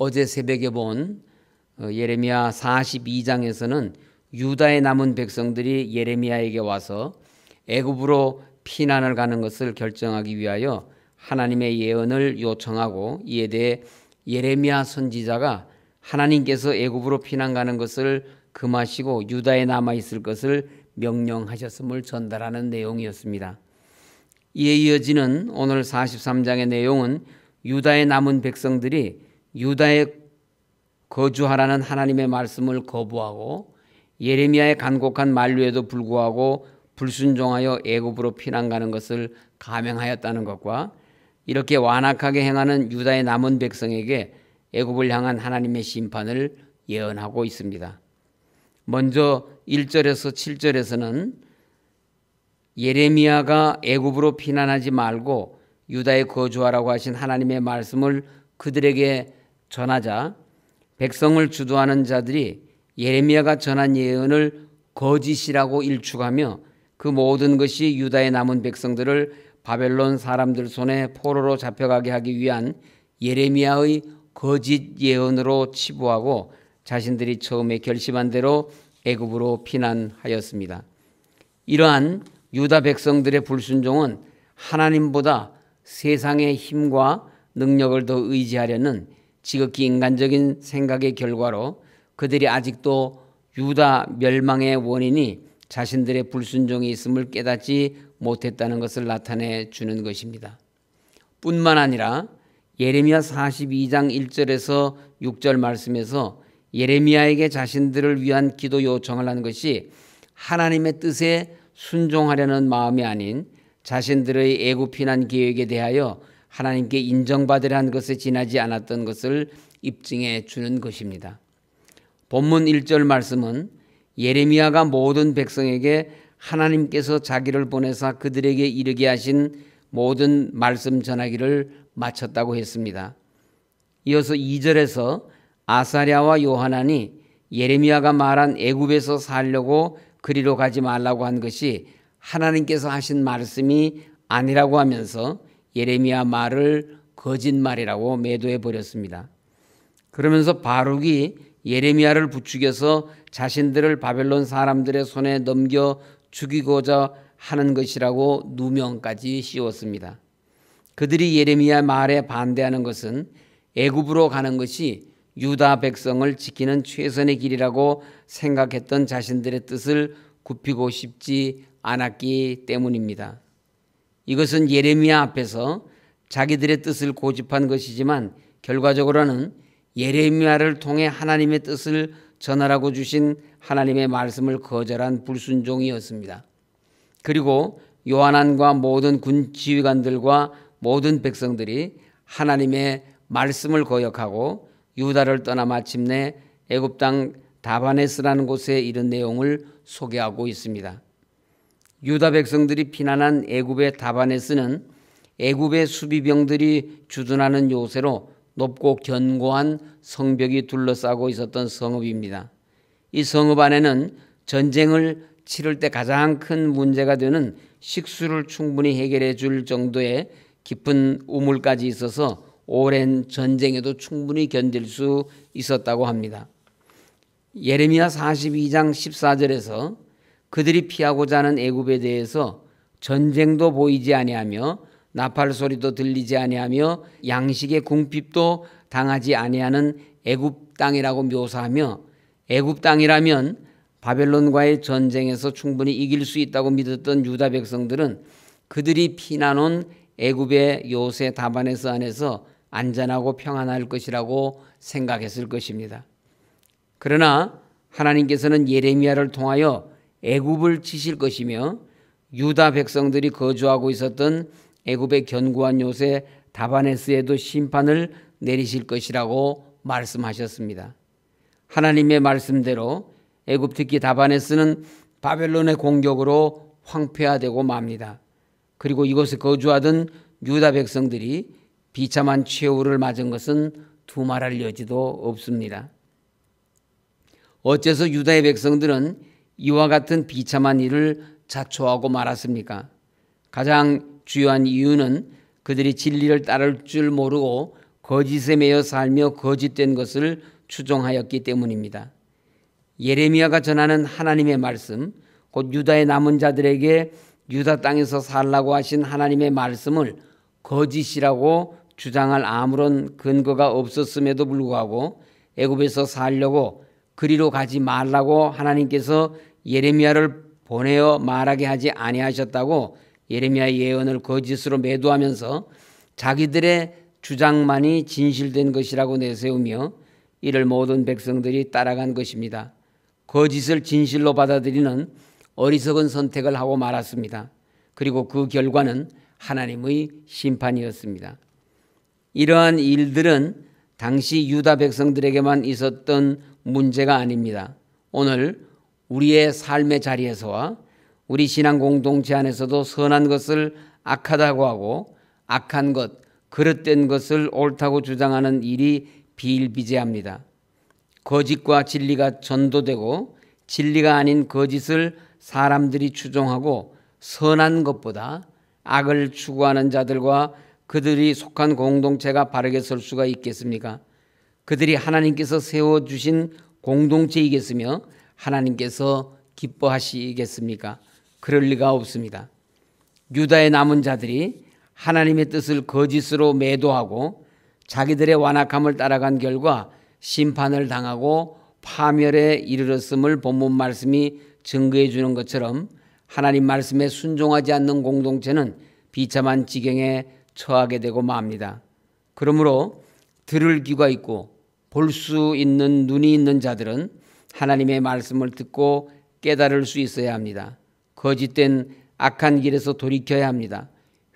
어제 새벽에 본 예레미야 42장에서는 유다에 남은 백성들이 예레미야에게 와서 애굽으로 피난을 가는 것을 결정하기 위하여 하나님의 예언을 요청하고, 이에 대해 예레미야 선지자가 하나님께서 애굽으로 피난 가는 것을 금하시고 유다에 남아 있을 것을 명령하셨음을 전달하는 내용이었습니다. 이에 이어지는 오늘 43장의 내용은 유다에 남은 백성들이 유다에 거주하라는 하나님의 말씀을 거부하고 예레미야의 간곡한 만류에도 불구하고 불순종하여 애굽으로 피난 가는 것을 감행하였다는 것과, 이렇게 완악하게 행하는 유다의 남은 백성에게 애굽을 향한 하나님의 심판을 예언하고 있습니다. 먼저 1절에서 7절에서는 예레미야가 애굽으로 피난하지 말고 유다에 거주하라고 하신 하나님의 말씀을 그들에게 전하자 백성을 주도하는 자들이 예레미야가 전한 예언을 거짓이라고 일축하며 그 모든 것이 유다에 남은 백성들을 바벨론 사람들 손에 포로로 잡혀가게 하기 위한 예레미야의 거짓 예언으로 치부하고 자신들이 처음에 결심한 대로 애굽으로 피난하였습니다. 이러한 유다 백성들의 불순종은 하나님보다 세상의 힘과 능력을 더 의지하려는 지극히 인간적인 생각의 결과로 그들이 아직도 유다 멸망의 원인이 자신들의 불순종이 있음을 깨닫지 못했다는 것을 나타내 주는 것입니다. 뿐만 아니라 예레미야 42장 1절에서 6절 말씀에서 예레미야에게 자신들을 위한 기도 요청을 한 것이 하나님의 뜻에 순종하려는 마음이 아닌 자신들의 애굽 피난 계획에 대하여 하나님께 인정받으려 한 것에 지나지 않았던 것을 입증해 주는 것입니다. 본문 1절 말씀은 예레미야가 모든 백성에게 하나님께서 자기를 보내사 그들에게 이르게 하신 모든 말씀 전하기를 마쳤다고 했습니다. 이어서 2절에서 아사랴와 요하난이 예레미야가 말한 애굽에서 살려고 그리로 가지 말라고 한 것이 하나님께서 하신 말씀이 아니라고 하면서 예레미야 말을 거짓말이라고 매도해 버렸습니다. 그러면서 바룩이 예레미야를 부추겨서 자신들을 바벨론 사람들의 손에 넘겨 죽이고자 하는 것이라고 누명까지 씌웠습니다. 그들이 예레미야 말에 반대하는 것은 애굽으로 가는 것이 유다 백성을 지키는 최선의 길이라고 생각했던 자신들의 뜻을 굽히고 싶지 않았기 때문입니다. 이것은 예레미야 앞에서 자기들의 뜻을 고집한 것이지만 결과적으로는 예레미야를 통해 하나님의 뜻을 전하라고 주신 하나님의 말씀을 거절한 불순종이었습니다. 그리고 요하난과 모든 군 지휘관들과 모든 백성들이 하나님의 말씀을 거역하고 유다를 떠나 마침내 애굽 땅 다바네스라는 곳에 이른 내용을 소개하고 있습니다. 유다 백성들이 피난한 애굽의 다바네스는 애굽의 수비병들이 주둔하는 요새로 높고 견고한 성벽이 둘러싸고 있었던 성읍입니다. 이 성읍 안에는 전쟁을 치를 때 가장 큰 문제가 되는 식수를 충분히 해결해 줄 정도의 깊은 우물까지 있어서 오랜 전쟁에도 충분히 견딜 수 있었다고 합니다. 예레미야 42장 14절에서 그들이 피하고자 하는 애굽에 대해서 전쟁도 보이지 아니하며 나팔 소리도 들리지 아니하며 양식의 궁핍도 당하지 아니하는 애굽 땅이라고 묘사하며, 애굽 땅이라면 바벨론과의 전쟁에서 충분히 이길 수 있다고 믿었던 유다 백성들은 그들이 피난 온 애굽의 요새 다바네스 안에서 안전하고 평안할 것이라고 생각했을 것입니다. 그러나 하나님께서는 예레미야를 통하여 애굽을 치실 것이며 유다 백성들이 거주하고 있었던 애굽의 견고한 요새 다바네스에도 심판을 내리실 것이라고 말씀하셨습니다. 하나님의 말씀대로 애굽 특히 다바네스는 바벨론의 공격으로 황폐화되고 맙니다. 그리고 이곳에 거주하던 유다 백성들이 비참한 최후를 맞은 것은 두말할 여지도 없습니다. 어째서 유다의 백성들은 이와 같은 비참한 일을 자초하고 말았습니까? 가장 주요한 이유는 그들이 진리를 따를 줄 모르고 거짓에 매여 살며 거짓된 것을 추종하였기 때문입니다. 예레미야가 전하는 하나님의 말씀, 곧 유다의 남은 자들에게 유다 땅에서 살라고 하신 하나님의 말씀을 거짓이라고 주장할 아무런 근거가 없었음에도 불구하고 애굽에서 살려고 그리로 가지 말라고 하나님께서 예레미야를 보내어 말하게 하지 아니하셨다고 예레미야의 예언을 거짓으로 매도하면서 자기들의 주장만이 진실된 것이라고 내세우며 이를 모든 백성들이 따라간 것입니다. 거짓을 진실로 받아들이는 어리석은 선택을 하고 말았습니다. 그리고 그 결과는 하나님의 심판이었습니다. 이러한 일들은 당시 유다 백성들에게만 있었던 문제가 아닙니다. 오늘 우리의 삶의 자리에서와 우리 신앙 공동체 안에서도 선한 것을 악하다고 하고 악한 것, 그릇된 것을 옳다고 주장하는 일이 비일비재합니다. 거짓과 진리가 전도되고 진리가 아닌 거짓을 사람들이 추종하고 선한 것보다 악을 추구하는 자들과 그들이 속한 공동체가 바르게 설 수가 있겠습니까? 그들이 하나님께서 세워주신 공동체이겠으며 하나님께서 기뻐하시겠습니까? 그럴 리가 없습니다. 유다의 남은 자들이 하나님의 뜻을 거짓으로 매도하고 자기들의 완악함을 따라간 결과 심판을 당하고 파멸에 이르렀음을 본문 말씀이 증거해 주는 것처럼 하나님 말씀에 순종하지 않는 공동체는 비참한 지경에 처하게 되고 맙니다. 그러므로 들을 귀가 있고 볼 수 있는 눈이 있는 자들은 하나님의 말씀을 듣고 깨달을 수 있어야 합니다. 거짓된 악한 길에서 돌이켜야 합니다.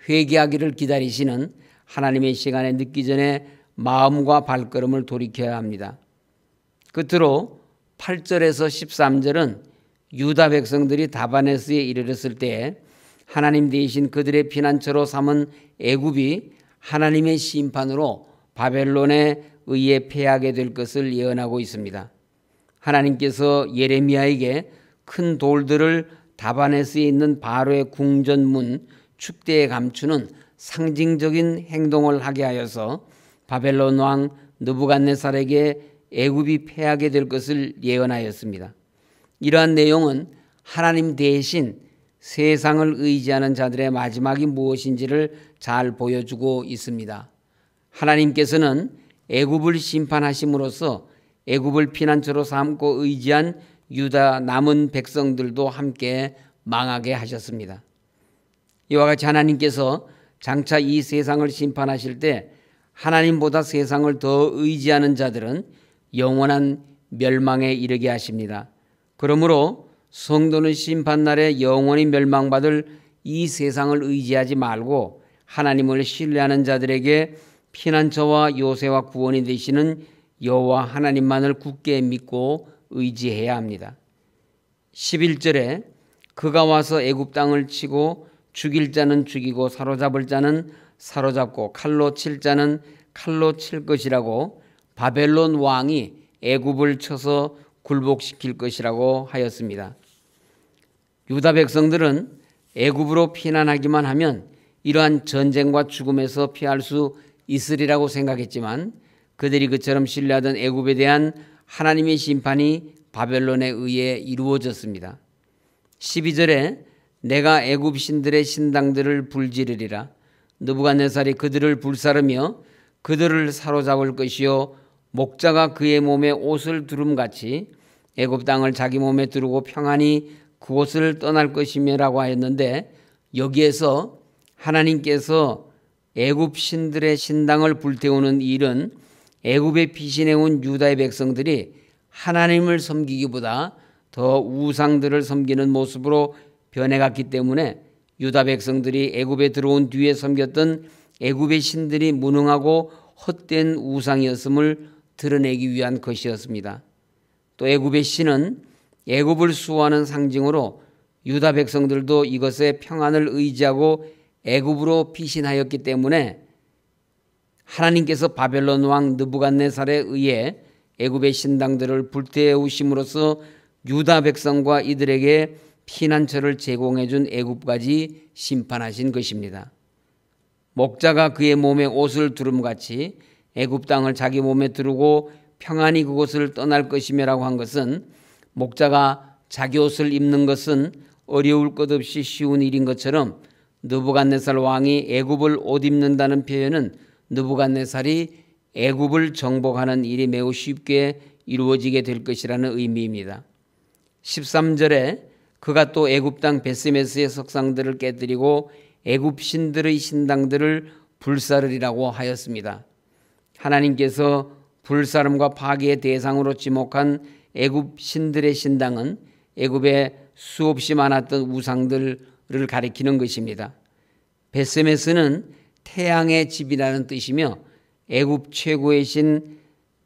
회개하기를 기다리시는 하나님의 시간에 늦기 전에 마음과 발걸음을 돌이켜야 합니다. 끝으로 8절에서 13절은 유다 백성들이 다바네스에 이르렀을 때에 하나님 대신 그들의 피난처로 삼은 애굽이 하나님의 심판으로 바벨론에 의해 패하게 될 것을 예언하고 있습니다. 하나님께서 예레미야에게 큰 돌들을 다바네스에 있는 바로의 궁전문 축대에 감추는 상징적인 행동을 하게 하여서 바벨론 왕 느부갓네살에게 애굽이 패하게 될 것을 예언하였습니다. 이러한 내용은 하나님 대신 세상을 의지하는 자들의 마지막이 무엇인지를 잘 보여주고 있습니다. 하나님께서는 애굽을 심판하심으로써 애굽을 피난처로 삼고 의지한 유다 남은 백성들도 함께 망하게 하셨습니다. 이와 같이 하나님께서 장차 이 세상을 심판하실 때 하나님보다 세상을 더 의지하는 자들은 영원한 멸망에 이르게 하십니다. 그러므로 성도는 심판날에 영원히 멸망받을 이 세상을 의지하지 말고 하나님을 신뢰하는 자들에게 피난처와 요새와 구원이 되시는 여호와 하나님만을 굳게 믿고 의지해야 합니다. 11절에 그가 와서 애굽 땅을 치고 죽일 자는 죽이고 사로잡을 자는 사로잡고 칼로 칠 자는 칼로 칠 것이라고 바벨론 왕이 애굽을 쳐서 굴복시킬 것이라고 하였습니다. 유다 백성들은 애굽으로 피난하기만 하면 이러한 전쟁과 죽음에서 피할 수 있으리라고 생각했지만 그들이 그처럼 신뢰하던 애굽에 대한 하나님의 심판이 바벨론에 의해 이루어졌습니다. 12절에 내가 애굽 신들의 신당들을 불지르리라. 느부갓네살이 그들을 불사르며 그들을 사로잡을 것이요 목자가 그의 몸에 옷을 두름같이 애굽 땅을 자기 몸에 두르고 평안히 그곳을 떠날 것이며라고 하였는데 여기에서 하나님께서 애굽 신들의 신당을 불태우는 일은 애굽에 피신해온 유다의 백성들이 하나님을 섬기기보다 더 우상들을 섬기는 모습으로 변해갔기 때문에 유다 백성들이 애굽에 들어온 뒤에 섬겼던 애굽의 신들이 무능하고 헛된 우상이었음을 드러내기 위한 것이었습니다. 또 애굽의 신은 애굽을 수호하는 상징으로 유다 백성들도 이것의 평안을 의지하고 애굽으로 피신하였기 때문에 하나님께서 바벨론 왕 느부갓네살에 의해 애굽의 신당들을 불태우심으로써 유다 백성과 이들에게 피난처를 제공해 준 애굽까지 심판하신 것입니다. 목자가 그의 몸에 옷을 두름같이 애굽 땅을 자기 몸에 두르고 평안히 그곳을 떠날 것이며라고 한 것은 목자가 자기 옷을 입는 것은 어려울 것 없이 쉬운 일인 것처럼 느부갓네살 왕이 애굽을 옷 입는다는 표현은 느부갓네살이 애굽을 정복하는 일이 매우 쉽게 이루어지게 될 것이라는 의미입니다. 13절에 그가 또 애굽 땅 베스메스의 석상들을 깨뜨리고 애굽 신들의 신당들을 불사르리라고 하였습니다. 하나님께서 불사름과 파괴의 대상으로 지목한 애굽 신들의 신당은 애굽에 수없이 많았던 우상들을 가리키는 것입니다. 베스메스는 태양의 집이라는 뜻이며 애굽 최고의 신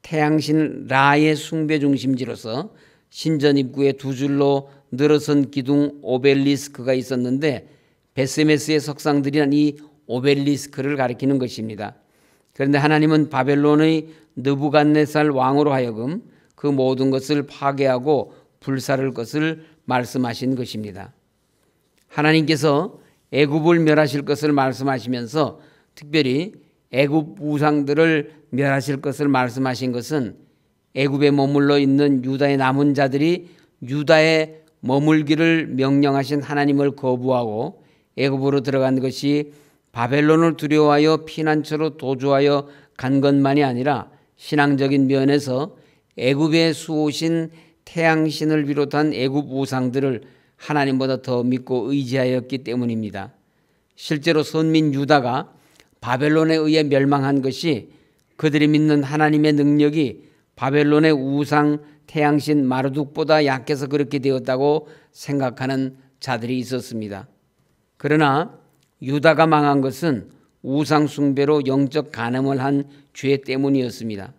태양신 라의 숭배 중심지로서 신전 입구에 두 줄로 늘어선 기둥 오벨리스크가 있었는데 베스메스의 석상들이란 이 오벨리스크를 가리키는 것입니다. 그런데 하나님은 바벨론의 느부갓네살 왕으로 하여금 그 모든 것을 파괴하고 불사를 것을 말씀하신 것입니다. 하나님께서 애굽을 멸하실 것을 말씀하시면서 특별히 애굽 우상들을 멸하실 것을 말씀하신 것은 애굽에 머물러 있는 유다의 남은 자들이 유다에 머물기를 명령하신 하나님을 거부하고 애굽으로 들어간 것이 바벨론을 두려워하여 피난처로 도주하여 간 것만이 아니라 신앙적인 면에서 애굽에 수오신 태양신을 비롯한 애굽 우상들을 하나님보다 더 믿고 의지하였기 때문입니다. 실제로 선민 유다가 바벨론에 의해 멸망한 것이 그들이 믿는 하나님의 능력이 바벨론의 우상 태양신 마르둑보다 약해서 그렇게 되었다고 생각하는 자들이 있었습니다. 그러나 유다가 망한 것은 우상 숭배로 영적 간음을 한 죄 때문이었습니다.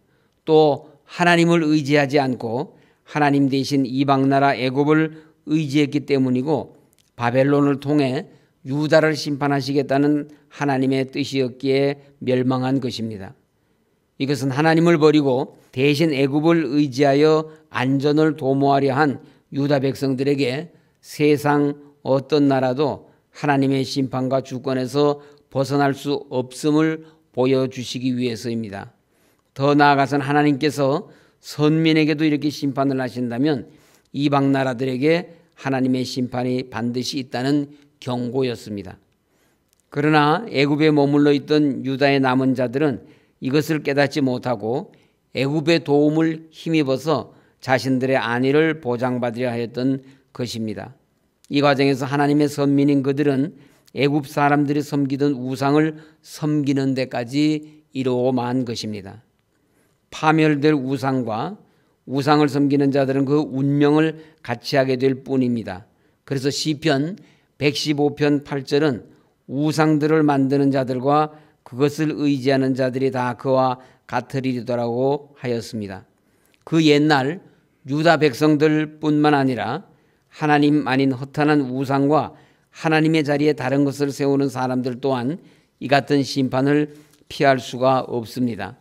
또 하나님을 의지하지 않고 하나님 대신 이방 나라 애굽을 의지했기 때문이고 바벨론을 통해 유다를 심판하시겠다는 하나님의 뜻이었기에 멸망한 것입니다. 이것은 하나님을 버리고 대신 애굽을 의지하여 안전을 도모하려 한 유다 백성들에게 세상 어떤 나라도 하나님의 심판과 주권에서 벗어날 수 없음을 보여주시기 위해서입니다. 더 나아가서는 하나님께서 선민에게도 이렇게 심판을 하신다면 이방 나라들에게 하나님의 심판이 반드시 있다는 경고였습니다. 그러나 애굽에 머물러 있던 유다의 남은 자들은 이것을 깨닫지 못하고 애굽의 도움을 힘입어서 자신들의 안위를 보장받으려 하였던 것입니다. 이 과정에서 하나님의 선민인 그들은 애굽 사람들이 섬기던 우상을 섬기는 데까지 이루어만 것입니다. 파멸될 우상과 우상을 섬기는 자들은 그 운명을 같이 하게 될 뿐입니다. 그래서 시편 115편 8절은 우상들을 만드는 자들과 그것을 의지하는 자들이 다 그와 같으리더라고 하였습니다. 그 옛날 유다 백성들뿐만 아니라 하나님 아닌 허탄한 우상과 하나님의 자리에 다른 것을 세우는 사람들 또한 이 같은 심판을 피할 수가 없습니다.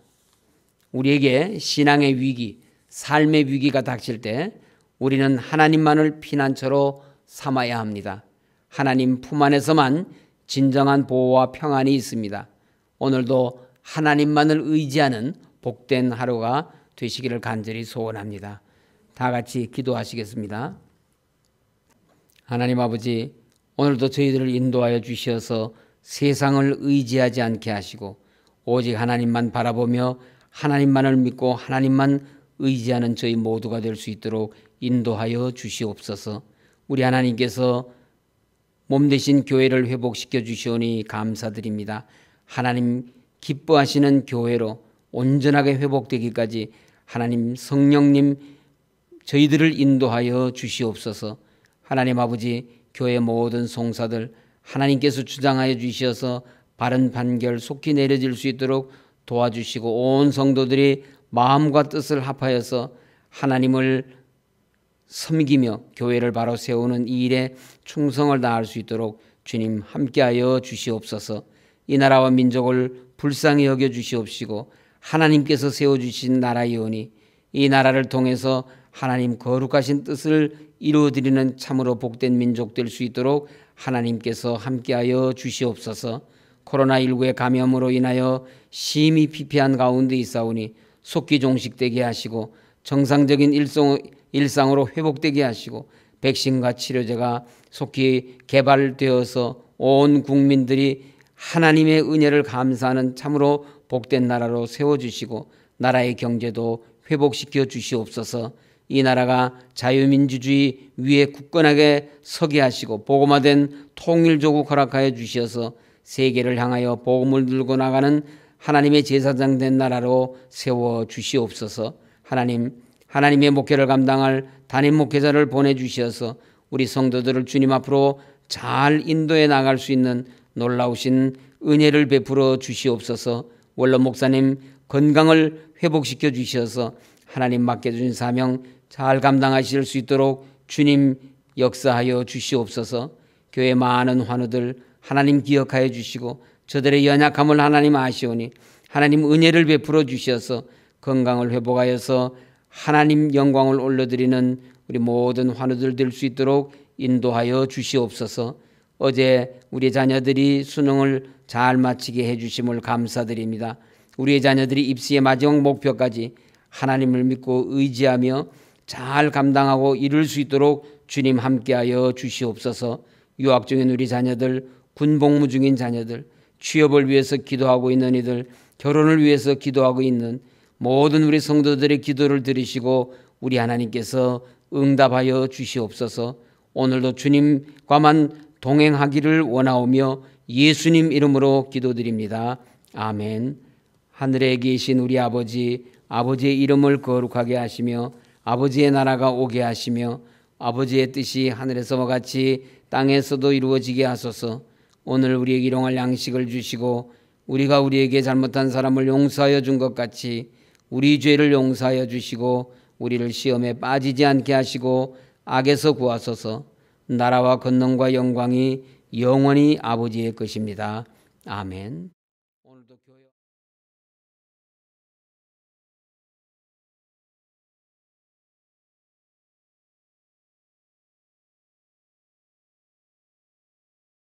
우리에게 신앙의 위기, 삶의 위기가 닥칠 때 우리는 하나님만을 피난처로 삼아야 합니다. 하나님 품 안에서만 진정한 보호와 평안이 있습니다. 오늘도 하나님만을 의지하는 복된 하루가 되시기를 간절히 소원합니다. 다 같이 기도하시겠습니다. 하나님 아버지, 오늘도 저희들을 인도하여 주셔서 세상을 의지하지 않게 하시고 오직 하나님만 바라보며 하나님만을 믿고 하나님만 의지하는 저희 모두가 될 수 있도록 인도하여 주시옵소서. 우리 하나님께서 몸 대신 교회를 회복시켜 주시오니 감사드립니다. 하나님 기뻐하시는 교회로 온전하게 회복되기까지 하나님 성령님 저희들을 인도하여 주시옵소서. 하나님 아버지, 교회 모든 송사들 하나님께서 주장하여 주셔서 바른 판결 속히 내려질 수 있도록 도와주시고 온 성도들이 마음과 뜻을 합하여서 하나님을 섬기며 교회를 바로 세우는 이 일에 충성을 다할 수 있도록 주님 함께하여 주시옵소서. 이 나라와 민족을 불쌍히 여겨 주시옵시고 하나님께서 세워주신 나라이오니 이 나라를 통해서 하나님 거룩하신 뜻을 이루어드리는 참으로 복된 민족 될 수 있도록 하나님께서 함께하여 주시옵소서. 코로나19의 감염으로 인하여 심히 피폐한 가운데 있사오니 속기 종식되게 하시고 정상적인 일상으로 회복되게 하시고 백신과 치료제가 속히 개발되어서 온 국민들이 하나님의 은혜를 감사하는 참으로 복된 나라로 세워주시고 나라의 경제도 회복시켜 주시옵소서. 이 나라가 자유민주주의 위에 굳건하게 서게 하시고 복음화된 통일조국 허락하여 주셔서 세계를 향하여 복음을 들고 나가는 하나님의 제사장 된 나라로 세워 주시옵소서. 하나님의 목회를 감당할 담임 목회자를 보내주셔서 우리 성도들을 주님 앞으로 잘 인도해 나갈 수 있는 놀라우신 은혜를 베풀어 주시옵소서. 원로 목사님 건강을 회복시켜 주셔서 하나님 맡겨주신 사명 잘 감당하실 수 있도록 주님 역사하여 주시옵소서. 교회 많은 환우들 하나님 기억하여 주시고 저들의 연약함을 하나님 아시오니 하나님 은혜를 베풀어 주셔서 건강을 회복하여서 하나님 영광을 올려드리는 우리 모든 환우들 될 수 있도록 인도하여 주시옵소서. 어제 우리 자녀들이 수능을 잘 마치게 해주심을 감사드립니다. 우리의 자녀들이 입시의 마지막 목표까지 하나님을 믿고 의지하며 잘 감당하고 이룰 수 있도록 주님 함께하여 주시옵소서. 유학 중인 우리 자녀들, 군복무 중인 자녀들, 취업을 위해서 기도하고 있는 이들, 결혼을 위해서 기도하고 있는 모든 우리 성도들의 기도를 들으시고 우리 하나님께서 응답하여 주시옵소서. 오늘도 주님과만 동행하기를 원하오며 예수님 이름으로 기도드립니다. 아멘. 하늘에 계신 우리 아버지, 아버지의 이름을 거룩하게 하시며 아버지의 나라가 오게 하시며 아버지의 뜻이 하늘에서와 같이 땅에서도 이루어지게 하소서. 오늘 우리에게 일용할 양식을 주시고 우리가 우리에게 잘못한 사람을 용서하여 준 것 같이 우리 죄를 용서하여 주시고 우리를 시험에 빠지지 않게 하시고 악에서 구하소서. 나라와 권능과 영광이 영원히 아버지의 것입니다. 아멘. 오늘도 교회